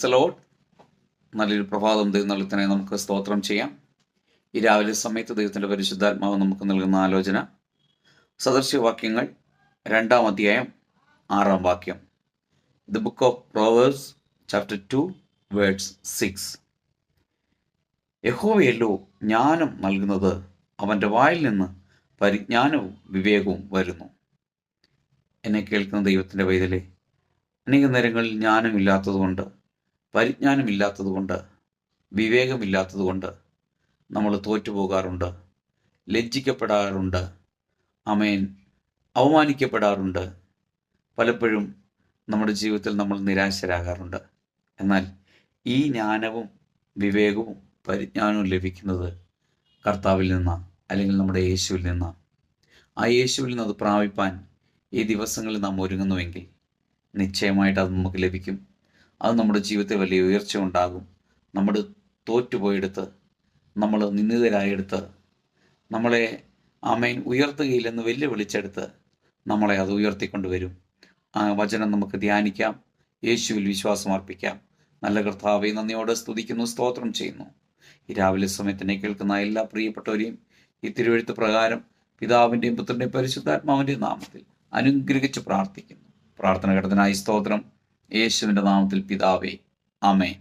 The Lord. നല്ലൊരു പ്രഭാതം ദൈവം നമുക്ക് സ്തോത്രം ചെയ്യാം. ഈ രാവിലെ സമയത്ത് ദൈവത്തിൻ്റെ പരിശുദ്ധാത്മാവ് നമുക്ക് നൽകുന്ന ആലോചന സദൃശ്യവാക്യങ്ങൾ 2-ാം അധ്യായം 6-ാം വാക്യം. The book of പ്രോവേഴ്സ് chapter 2 words 6. യഹോവയല്ലോ ജ്ഞാനം നൽകുന്നത്, അവൻ്റെ വായിൽ നിന്ന് പരിജ്ഞാനവും വിവേകവും വരുന്നു. എന്നെ കേൾക്കുന്ന ദൈവത്തിൻ്റെ പൈതലേ, അനേക നേരങ്ങളിൽ ജ്ഞാനമില്ലാത്തതുകൊണ്ട്, പരിജ്ഞാനമില്ലാത്തതുകൊണ്ട്, വിവേകമില്ലാത്തതുകൊണ്ട് നമ്മൾ തോറ്റുപോകാറുണ്ട്, ലജ്ജിക്കപ്പെടാറുണ്ട്, ആമേൻ, അവമാനിക്കപ്പെടാറുണ്ട്. പലപ്പോഴും നമ്മുടെ ജീവിതത്തിൽ നമ്മൾ നിരാശരാകാറുണ്ട്. എന്നാൽ ഈ ജ്ഞാനവും വിവേകവും പരിജ്ഞാനവും ലഭിക്കുന്നത് കർത്താവിൽ നിന്നാണ്, അല്ലെങ്കിൽ നമ്മുടെ യേശുവിൽ നിന്നാണ്. ആ യേശുവിൽ നിന്ന് അത് പ്രാപിപ്പാൻ ഈ ദിവസങ്ങളിൽ നാം ഒരുങ്ങുന്നുവെങ്കിൽ നിശ്ചയമായിട്ട് അത് നമുക്ക് ലഭിക്കും. അത് നമ്മുടെ ജീവിതത്തിൽ വലിയ ഉയർച്ച ഉണ്ടാകും. നമ്മൾ തോറ്റുപോയെടുത്ത്, നമ്മൾ നിന്ദിതരായെടുത്ത്, നമ്മളെ ആമേൻ ഉയർത്തുകയില്ലെന്ന് വെല്ലുവിളിച്ചെടുത്ത് നമ്മളെ അത് ഉയർത്തിക്കൊണ്ടുവരും. ആ വചനം നമുക്ക് ധ്യാനിക്കാം, യേശുവിൽ വിശ്വാസം അർപ്പിക്കാം. നല്ല കർത്താവെ, നന്ദിയോടെ സ്തുതിക്കുന്നു, സ്തോത്രം ചെയ്യുന്നു. ഈ രാവിലെ സമയത്തിനെ കേൾക്കുന്ന എല്ലാ പ്രിയപ്പെട്ടവരെയും ഈ തിരുവെഴുത്ത് പ്രകാരം പിതാവിൻ്റെയും പുത്രൻ്റെയും പരിശുദ്ധാത്മാവിൻ്റെയും നാമത്തിൽ അനുഗ്രഹിച്ച് പ്രാർത്ഥിക്കുന്നു. പ്രാർത്ഥന ഘട്ടത്തിനായി സ്തോത്രം, യേശുവിൻ്റെ നാമത്തിൽ പിതാവേ, ആമേൻ.